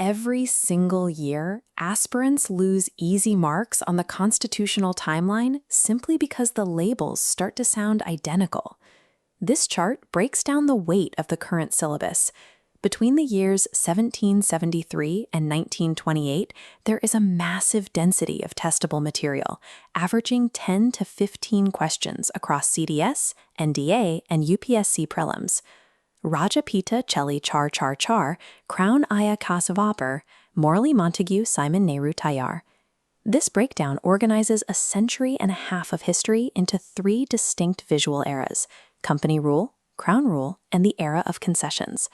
Every single year, aspirants lose easy marks on the constitutional timeline simply because the labels start to sound identical. This chart breaks down the weight of the current syllabus. Between the years 1773 and 1928, there is a massive density of testable material, averaging 10 to 15 questions across CDS, NDA, and UPSC prelims. Rajapita Cheli Char Char Char, Crown Aya Kasavapur, Morley-Montagu Simon Nehru Tayar. This breakdown organizes a century and a half of history into 3 distinct visual eras: company rule, crown rule, and the era of concessions.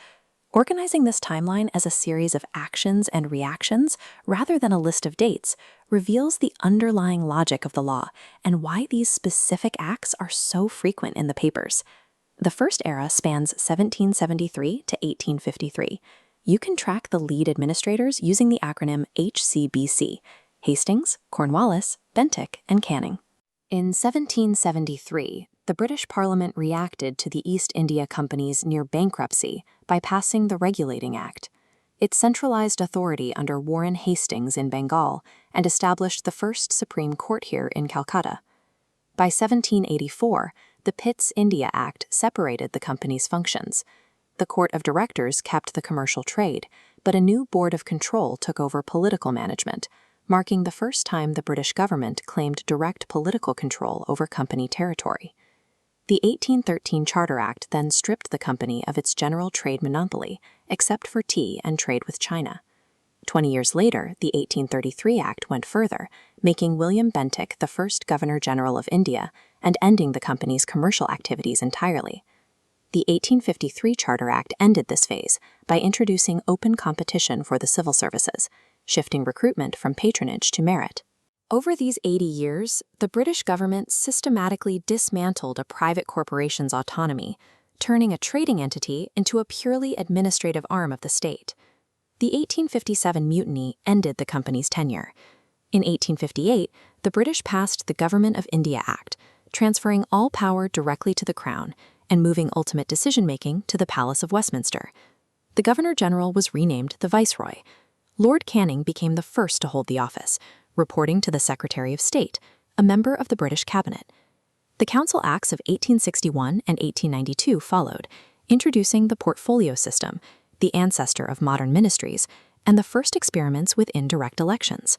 Organizing this timeline as a series of actions and reactions, rather than a list of dates, reveals the underlying logic of the law and why these specific acts are so frequent in the papers. The first era spans 1773 to 1853. You can track the lead administrators using the acronym HCBC: Hastings, Cornwallis, Bentinck, and Canning. In 1773, the British Parliament reacted to the East India Company's near bankruptcy by passing the Regulating Act. It centralized authority under Warren Hastings in Bengal and established the first Supreme Court here in Calcutta. By 1784, the Pitt's India Act separated the company's functions. The Court of Directors kept the commercial trade, but a new Board of Control took over political management, marking the first time the British government claimed direct political control over company territory. The 1813 Charter Act then stripped the company of its general trade monopoly, except for tea and trade with China. 20 years later, the 1833 Act went further, making William Bentinck the first Governor-General of India and ending the company's commercial activities entirely. The 1853 Charter Act ended this phase by introducing open competition for the civil services, shifting recruitment from patronage to merit. Over these 80 years, the British government systematically dismantled a private corporation's autonomy, turning a trading entity into a purely administrative arm of the state. The 1857 Mutiny ended the company's tenure. In 1858, the British passed the Government of India Act, transferring all power directly to the Crown and moving ultimate decision-making to the Palace of Westminster. The Governor-General was renamed the Viceroy. Lord Canning became the first to hold the office, reporting to the Secretary of State, a member of the British Cabinet. The Council Acts of 1861 and 1892 followed, introducing the portfolio system, the ancestor of modern ministries, and the first experiments with indirect elections.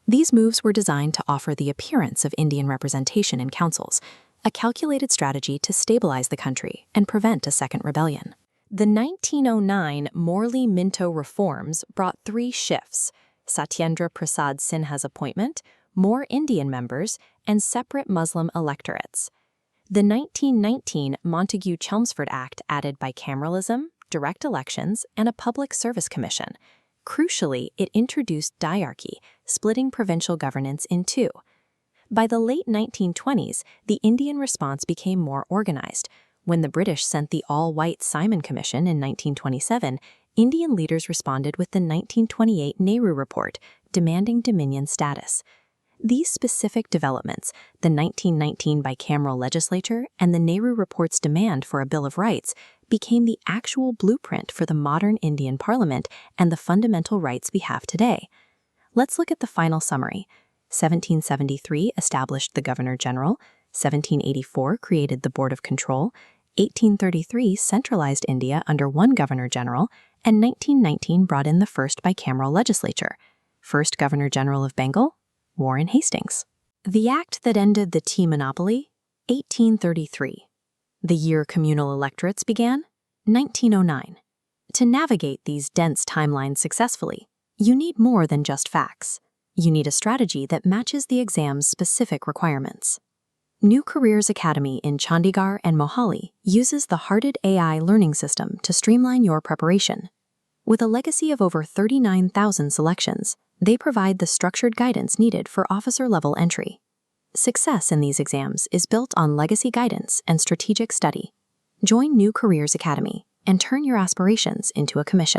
These moves were designed to offer the appearance of Indian representation in councils, a calculated strategy to stabilize the country and prevent a second rebellion. The 1909 Morley-Minto reforms brought 3 shifts: Satyendra Prasad Sinha's appointment, more Indian members, and separate Muslim electorates. The 1919 Montagu-Chelmsford Act added bicameralism, direct elections, and a public service commission. Crucially, it introduced Dyarchy, splitting provincial governance in 2. By the late 1920s, the Indian response became more organized. When the British sent the all-white Simon Commission in 1927, Indian leaders responded with the 1928 Nehru Report, demanding Dominion status. These specific developments, the 1919 bicameral legislature and the Nehru Report's demand for a Bill of Rights, became the actual blueprint for the modern Indian Parliament and the fundamental rights we have today. Let's look at the final summary. 1773 established the Governor-General, 1784 created the Board of Control, 1833 centralized India under one Governor-General, and 1919 brought in the first bicameral legislature. First Governor-General of Bengal, Warren Hastings. The act that ended the tea monopoly, 1833. The year communal electorates began, 1909. To navigate these dense timelines successfully, you need more than just facts. You need a strategy that matches the exam's specific requirements. New Careers Academy in Chandigarh and Mohali uses the Hearted AI learning system to streamline your preparation. With a legacy of over 39,000 selections, they provide the structured guidance needed for officer-level entry. Success in these exams is built on legacy guidance and strategic study. Join New Careers Academy and turn your aspirations into a commission.